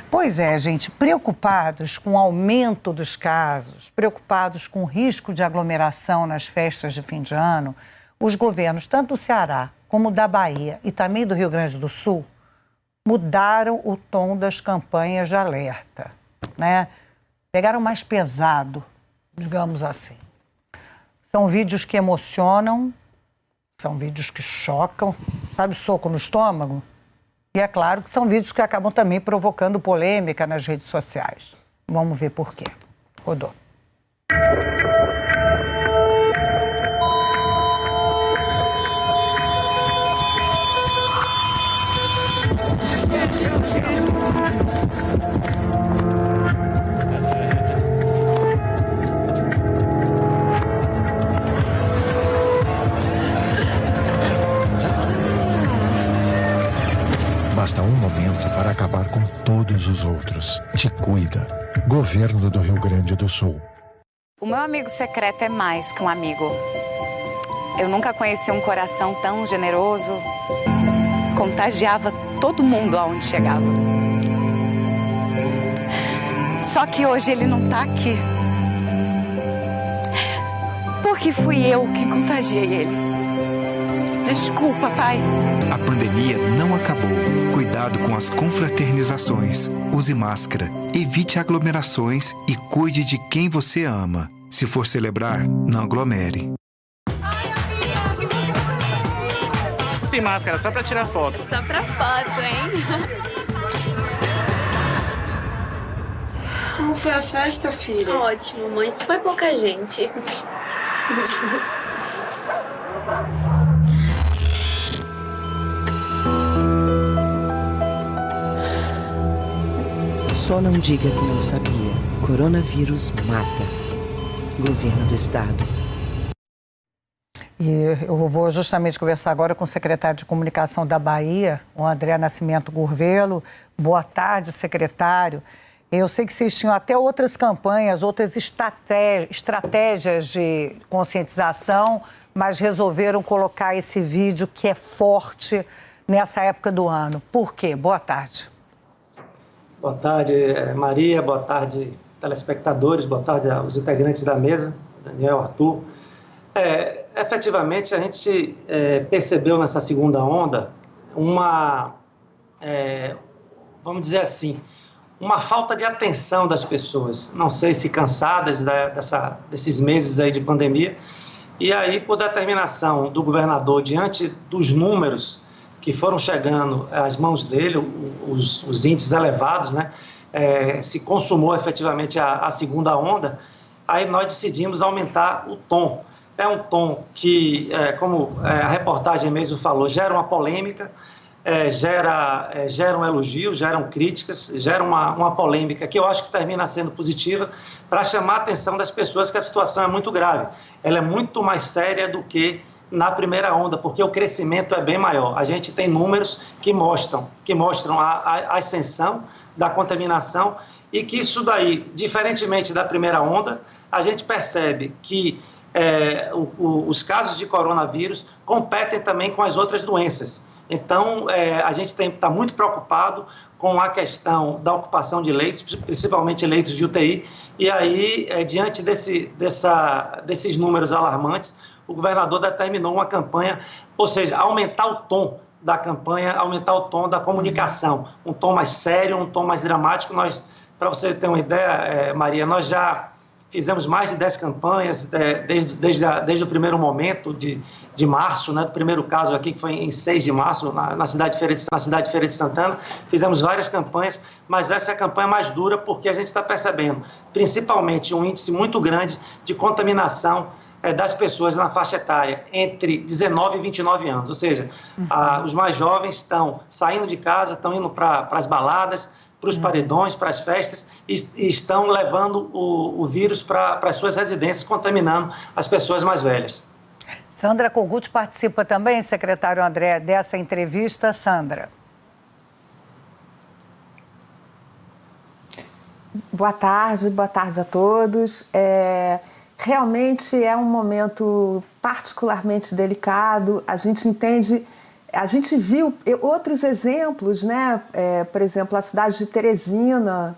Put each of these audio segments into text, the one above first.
Pois é, gente, preocupados com o aumento dos casos, preocupados com o risco de aglomeração nas festas de fim de ano, os governos, tanto do Ceará como da Bahia e também do Rio Grande do Sul, mudaram o tom das campanhas de alerta, né? Pegaram mais pesado, digamos assim. São vídeos que emocionam, são vídeos que chocam, sabe, soco no estômago? E é claro que são vídeos que acabam também provocando polêmica nas redes sociais. Vamos ver por quê. Rodou. Basta um momento para acabar com todos os outros. Te cuida. Governo do Rio Grande do Sul. O meu amigo secreto é mais que um amigo. Eu nunca conheci um coração tão generoso. Contagiava todo mundo aonde chegava. Só que hoje ele não tá aqui. Porque fui eu quem contagiei ele. Desculpa, pai. A pandemia não acabou. Cuidado com as confraternizações. Use máscara, evite aglomerações e cuide de quem você ama. Se for celebrar, não aglomere. Sem máscara, só pra tirar foto. Só pra foto, hein? Como foi a festa, filha? Ótimo, mãe. Super pouca gente. Só não diga que não sabia. Coronavírus mata. Governo do Estado. E eu vou justamente conversar agora com o secretário de Comunicação da Bahia, o André Nascimento Gurvelo. Boa tarde, secretário. Eu sei que vocês tinham até outras campanhas, outras estratégias de conscientização, mas resolveram colocar esse vídeo que é forte nessa época do ano. Por quê? Boa tarde. Boa tarde, Maria. Boa tarde, telespectadores. Boa tarde aos integrantes da mesa, Daniel, Arthur. Efetivamente, a gente percebeu nessa segunda onda vamos dizer assim, uma falta de atenção das pessoas. Não sei se cansadas desses meses aí de pandemia. E aí, por determinação do governador, diante dos números que foram chegando às mãos dele, os índices elevados, né? Se consumou efetivamente a segunda onda, aí nós decidimos aumentar o tom. É um tom que, como a reportagem mesmo falou, gera uma polêmica, gera um elogio, geram críticas, gera uma polêmica que eu acho que termina sendo positiva para chamar a atenção das pessoas que a situação é muito grave. Ela é muito mais séria do que na primeira onda, porque o crescimento é bem maior. A gente tem números que mostram a ascensão da contaminação e que isso daí, diferentemente da primeira onda, a gente percebe que os casos de coronavírus competem também com as outras doenças. Então, a gente está muito preocupado com a questão da ocupação de leitos, principalmente leitos de UTI, e aí, diante desses números alarmantes, o governador determinou uma campanha, ou seja, aumentar o tom da campanha, aumentar o tom da comunicação, um tom mais sério, um tom mais dramático. Nós, para você ter uma ideia, Maria, nós já fizemos mais de 10 campanhas desde o primeiro momento de março, né, do primeiro caso aqui, que foi em 6 de março, na cidade de Feira de Santana. Fizemos várias campanhas, mas essa é a campanha mais dura porque a gente está percebendo, principalmente, um índice muito grande de contaminação das pessoas na faixa etária entre 19 e 29 anos. Ou seja, os mais jovens estão saindo de casa, estão indo para as baladas, para os paredões, para as festas, e estão levando o vírus para as suas residências, contaminando as pessoas mais velhas. Sandra Kogut participa também, secretário André, dessa entrevista. Sandra. Boa tarde a todos. Realmente é um momento particularmente delicado. A gente entende A gente viu outros exemplos, né? Por exemplo, a cidade de Teresina,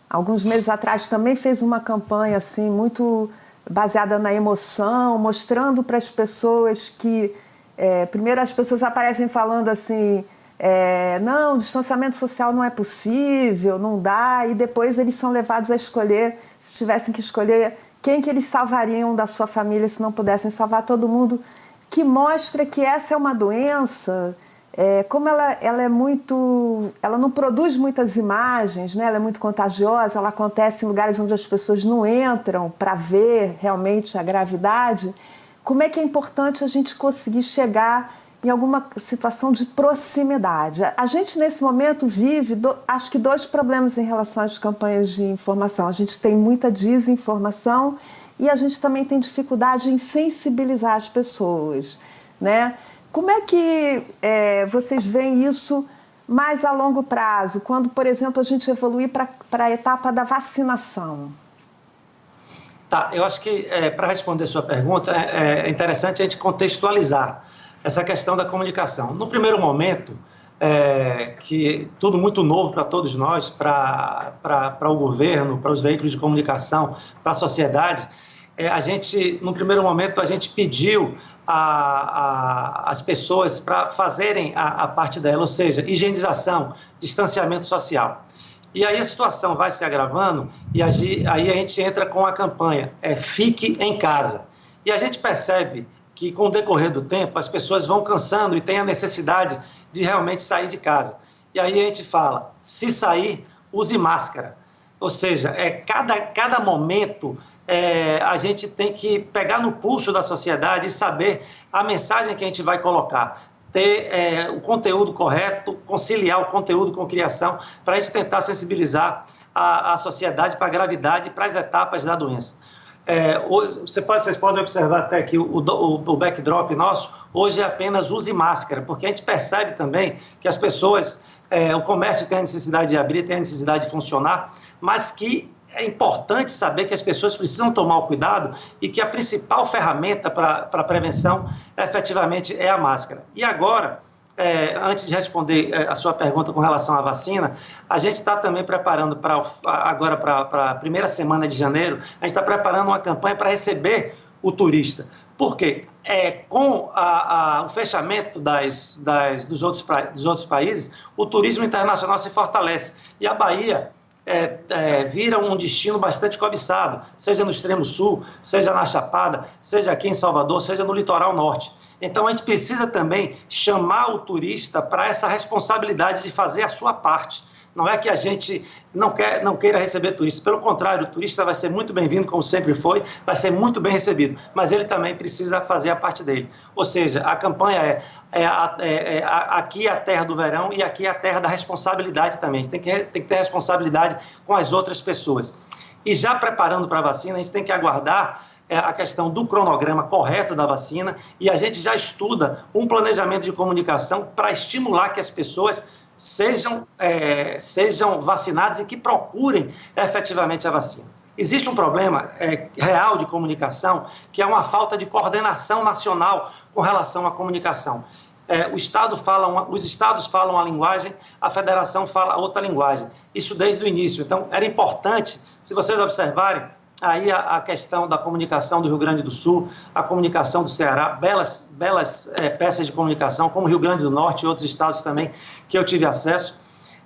alguns meses atrás, também fez uma campanha assim, muito baseada na emoção, mostrando para as pessoas que... primeiro as pessoas aparecem falando assim, não, o distanciamento social não é possível, não dá, e depois eles são levados a escolher, se tivessem que escolher quem que eles salvariam da sua família se não pudessem salvar todo mundo, que mostra que essa é uma doença, como ela é muito... Ela não produz muitas imagens, né? Ela é muito contagiosa, ela acontece em lugares onde as pessoas não entram para ver realmente a gravidade. Como é que é importante a gente conseguir chegar em alguma situação de proximidade? A gente, nesse momento, vive, acho que 2 problemas em relação às campanhas de informação. A gente tem muita desinformação e a gente também tem dificuldade em sensibilizar as pessoas, né? Como é que vocês veem isso mais a longo prazo, quando, por exemplo, a gente evoluir para a etapa da vacinação? Tá, eu acho que para responder a sua pergunta é interessante a gente contextualizar essa questão da comunicação. No primeiro momento, que tudo muito novo para todos nós, para o governo, para os veículos de comunicação, para a sociedade, no primeiro momento, a gente pediu as pessoas para fazerem a parte dela, ou seja, higienização, distanciamento social. E aí a situação vai se agravando e aí a gente entra com a campanha Fique em Casa. E a gente percebe que com o decorrer do tempo as pessoas vão cansando e têm a necessidade de realmente sair de casa. E aí a gente fala, se sair, use máscara. Ou seja, cada momento a gente tem que pegar no pulso da sociedade e saber a mensagem que a gente vai colocar. Ter o conteúdo correto, conciliar o conteúdo com criação, para a gente tentar sensibilizar a sociedade para a gravidade e para as etapas da doença. Vocês podem observar até aqui o backdrop nosso, hoje é apenas use máscara, porque a gente percebe também que as pessoas, o comércio tem a necessidade de abrir, tem a necessidade de funcionar, mas que é importante saber que as pessoas precisam tomar o cuidado e que a principal ferramenta para a prevenção, efetivamente, é a máscara. E agora, antes de responder a sua pergunta com relação à vacina, a gente está também preparando agora para a primeira semana de janeiro, a gente está preparando uma campanha para receber o turista. Por quê? Com o fechamento dos outros países, o turismo internacional se fortalece. E a Bahia vira um destino bastante cobiçado, seja no extremo sul, seja na Chapada, seja aqui em Salvador, seja no litoral norte. Então, a gente precisa também chamar o turista para essa responsabilidade de fazer a sua parte. Não é que a gente não queira receber turista. Pelo contrário, o turista vai ser muito bem-vindo, como sempre foi, vai ser muito bem recebido. Mas ele também precisa fazer a parte dele. Ou seja, a campanha aqui é a terra do verão e aqui é a terra da responsabilidade também. A gente tem que ter responsabilidade com as outras pessoas. E já preparando para a vacina, a gente tem que aguardar a questão do cronograma correto da vacina e a gente já estuda um planejamento de comunicação para estimular que as pessoas sejam vacinadas e que procurem efetivamente a vacina. Existe um problema real de comunicação, que é uma falta de coordenação nacional com relação à comunicação. Os estados falam uma linguagem, a federação fala outra linguagem. Isso desde o início. Então, era importante, se vocês observarem, aí a questão da comunicação do Rio Grande do Sul, a comunicação do Ceará, belas peças de comunicação, como Rio Grande do Norte e outros estados também, que eu tive acesso.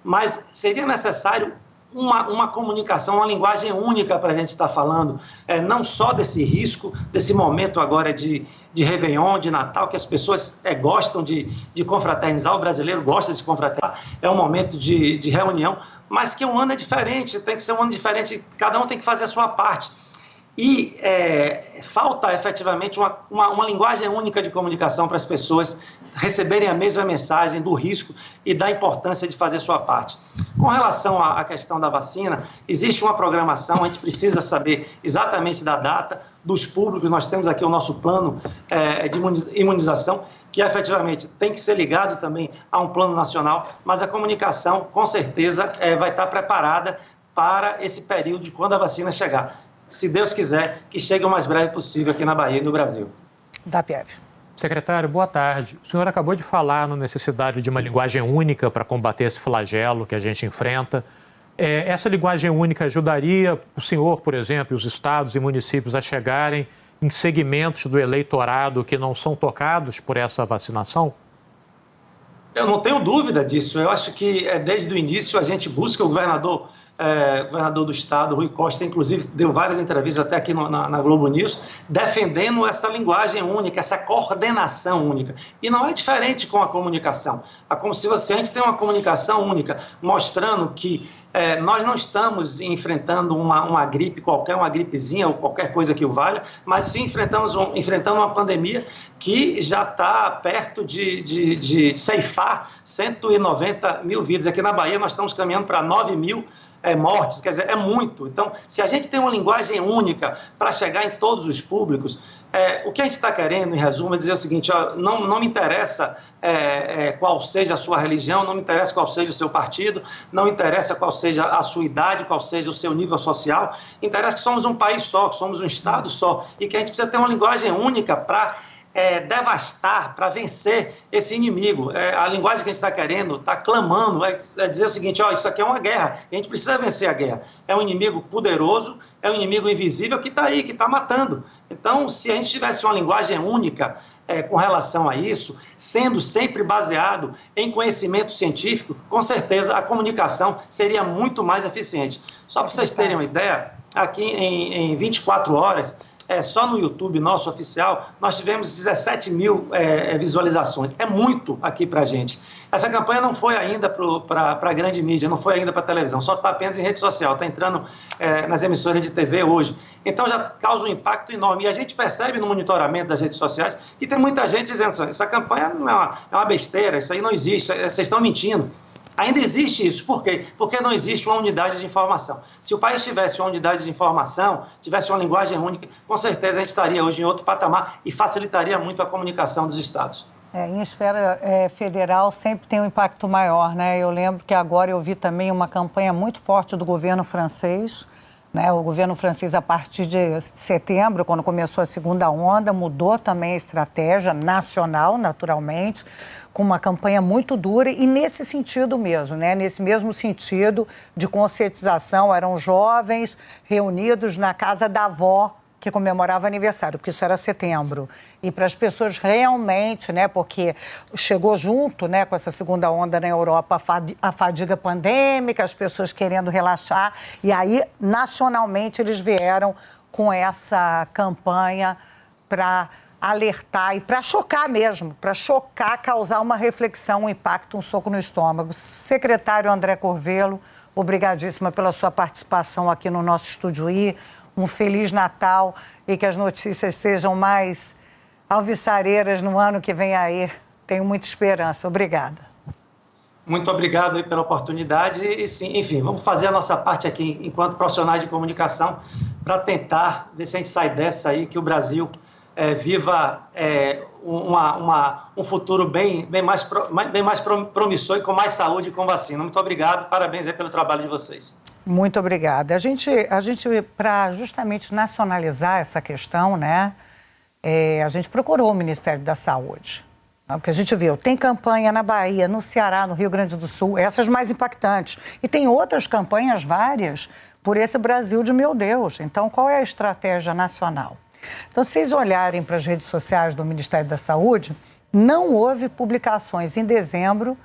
Mas seria necessário uma comunicação, uma linguagem única para a gente estar falando, não só desse risco, desse momento agora de Réveillon, de Natal, que as pessoas gostam de confraternizar, o brasileiro gosta de confraternizar, é um momento de reunião, mas que um ano é diferente, tem que ser um ano diferente, cada um tem que fazer a sua parte. E falta efetivamente uma linguagem única de comunicação para as pessoas receberem a mesma mensagem do risco e da importância de fazer a sua parte. Com relação à questão da vacina, existe uma programação, a gente precisa saber exatamente da data, dos públicos, nós temos aqui o nosso plano de imunização, que efetivamente tem que ser ligado também a um plano nacional, mas a comunicação, com certeza, vai estar preparada para esse período de quando a vacina chegar. Se Deus quiser, que chegue o mais breve possível aqui na Bahia e no Brasil. Da Pieve. Secretário, boa tarde. O senhor acabou de falar na necessidade de uma linguagem única para combater esse flagelo que a gente enfrenta. Essa linguagem única ajudaria o senhor, por exemplo, e os estados e municípios a chegarem em segmentos do eleitorado que não são tocados por essa vacinação? Eu não tenho dúvida disso. Eu acho que desde o início a gente busca o governador do estado, Rui Costa, inclusive deu várias entrevistas até aqui na Globo News, defendendo essa linguagem única, essa coordenação única. E não é diferente com a comunicação. É como se a gente tem uma comunicação única, mostrando que nós não estamos enfrentando uma gripe qualquer, uma gripezinha ou qualquer coisa que o valha, mas sim enfrentando uma pandemia que já está perto de ceifar 190 mil vidas. Aqui na Bahia nós estamos caminhando para 9 mil mortes, quer dizer, é muito. Então, se a gente tem uma linguagem única para chegar em todos os públicos, o que a gente está querendo, em resumo, é dizer o seguinte: não me interessa qual seja a sua religião, não me interessa qual seja o seu partido, não me interessa qual seja a sua idade, qual seja o seu nível social, interessa que somos um país só, que somos um estado só, e que a gente precisa ter uma linguagem única para devastar, para vencer esse inimigo. A linguagem que a gente está querendo, está clamando, é dizer o seguinte: isso aqui é uma guerra, e a gente precisa vencer a guerra. É um inimigo poderoso, é um inimigo invisível que está aí, que está matando. Então, se a gente tivesse uma linguagem única com relação a isso, sendo sempre baseado em conhecimento científico, com certeza a comunicação seria muito mais eficiente. Só para vocês terem uma ideia, aqui em 24 horas, só no YouTube nosso oficial, nós tivemos 17 mil visualizações. É muito aqui para a gente. Essa campanha não foi ainda para a grande mídia, não foi ainda para a televisão, só está apenas em rede social, está entrando nas emissoras de TV hoje. Então já causa um impacto enorme. E a gente percebe no monitoramento das redes sociais que tem muita gente dizendo assim: essa campanha não é uma besteira, isso aí não existe, vocês estão mentindo. Ainda existe isso. Por quê? Porque não existe uma unidade de informação. Se o país tivesse uma unidade de informação, tivesse uma linguagem única, com certeza a gente estaria hoje em outro patamar e facilitaria muito a comunicação dos estados. Em esfera federal sempre tem um impacto maior, né? Eu lembro que agora eu vi também uma campanha muito forte do governo francês, né? O governo francês, a partir de setembro, quando começou a segunda onda, mudou também a estratégia nacional, naturalmente, com uma campanha muito dura e nesse sentido mesmo, né? Nesse mesmo sentido de conscientização. Eram jovens reunidos na casa da avó que comemorava aniversário, porque isso era setembro. E para as pessoas realmente, né? Porque chegou junto, né, com essa segunda onda na Europa a fadiga pandêmica, as pessoas querendo relaxar. E aí, nacionalmente, eles vieram com essa campanha para alertar e para chocar mesmo, para chocar, causar uma reflexão, um impacto, um soco no estômago. Secretário André Corvelo, obrigadíssima pela sua participação aqui no nosso Estúdio I. Um Feliz Natal e que as notícias sejam mais alvissareiras no ano que vem aí. Tenho muita esperança. Obrigada. Muito obrigado aí pela oportunidade e sim, enfim, vamos fazer a nossa parte aqui enquanto profissionais de comunicação para tentar ver se a gente sai dessa aí, que o Brasil viva um futuro bem mais promissor e com mais saúde e com vacina. Muito obrigado, parabéns aí pelo trabalho de vocês. Muito obrigada. A gente para justamente nacionalizar essa questão, né, a gente procurou o Ministério da Saúde. Porque a gente viu, tem campanha na Bahia, no Ceará, no Rio Grande do Sul, essas mais impactantes. E tem outras campanhas, várias, por esse Brasil de meu Deus. Então, qual é a estratégia nacional? Então, se vocês olharem para as redes sociais do Ministério da Saúde, não houve publicações em dezembro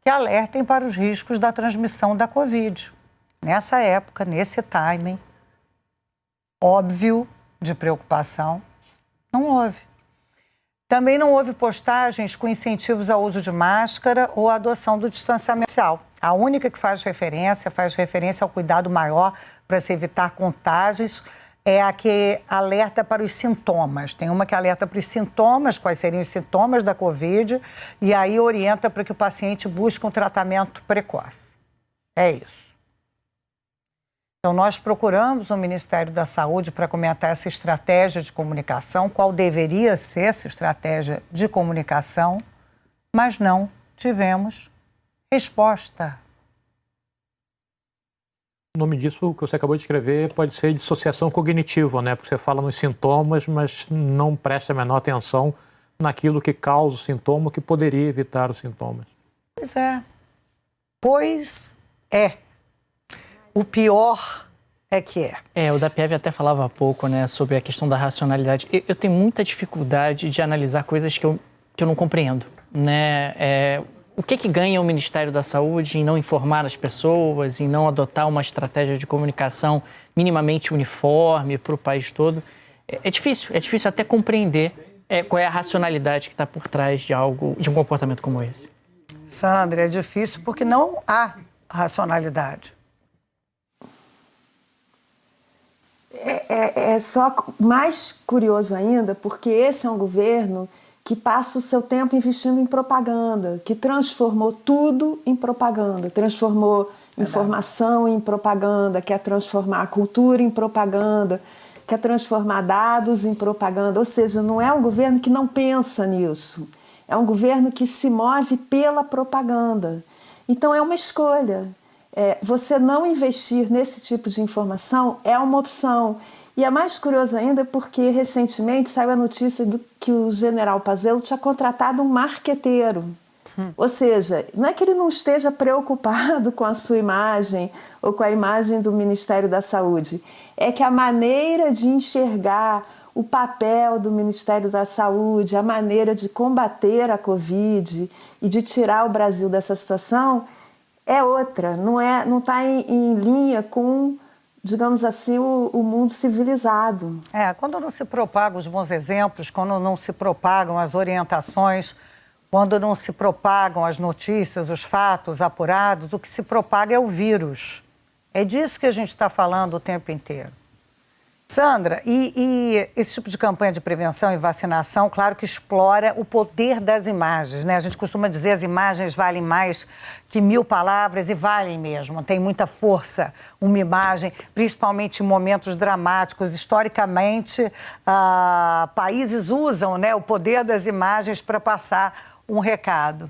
que alertem para os riscos da transmissão da Covid. Nessa época, nesse timing óbvio de preocupação, não houve. Também não houve postagens com incentivos ao uso de máscara ou à adoção do distanciamento social. A única que faz referência ao cuidado maior para se evitar contágios é a que alerta para os sintomas. Tem uma que alerta para os sintomas, quais seriam os sintomas da Covid, e aí orienta para que o paciente busque um tratamento precoce. É isso. Então, nós procuramos o Ministério da Saúde para comentar essa estratégia de comunicação, qual deveria ser essa estratégia de comunicação, mas não tivemos resposta. O nome disso que você acabou de escrever pode ser dissociação cognitiva, né? Porque você fala nos sintomas, mas não presta a menor atenção naquilo que causa o sintoma, que poderia evitar os sintomas. Pois é. Pois é. O pior é que é. O Dapiev até falava há pouco, né, sobre a questão da racionalidade. Eu tenho muita dificuldade de analisar coisas que eu não compreendo, né? O que ganha o Ministério da Saúde em não informar as pessoas, em não adotar uma estratégia de comunicação minimamente uniforme para o país todo? É difícil até compreender qual é a racionalidade que está por trás de um comportamento como esse. Sandra, é difícil porque não há racionalidade. É só mais curioso ainda, porque esse é um governo que passa o seu tempo investindo em propaganda, que transformou tudo em propaganda, transformou informação em propaganda, quer transformar a cultura em propaganda, quer transformar dados em propaganda. Ou seja, não é um governo que não pensa nisso, é um governo que se move pela propaganda. Então é uma escolha. Você não investir nesse tipo de informação é uma opção. E é mais curioso ainda porque recentemente saiu a notícia que o general Pazuello tinha contratado um marqueteiro. Ou seja, não é que ele não esteja preocupado com a sua imagem ou com a imagem do Ministério da Saúde. É que a maneira de enxergar o papel do Ministério da Saúde, a maneira de combater a Covid e de tirar o Brasil dessa situação é outra. Não está em linha com, digamos assim, o mundo civilizado. Quando não se propagam os bons exemplos, quando não se propagam as orientações, quando não se propagam as notícias, os fatos apurados, o que se propaga é o vírus. É disso que a gente está falando o tempo inteiro. Sandra, e esse tipo de campanha de prevenção e vacinação, claro que explora o poder das imagens, né? A gente costuma dizer as imagens valem mais que 1000 palavras e valem mesmo. Tem muita força uma imagem, principalmente em momentos dramáticos. Historicamente, países usam, né, o poder das imagens para passar um recado.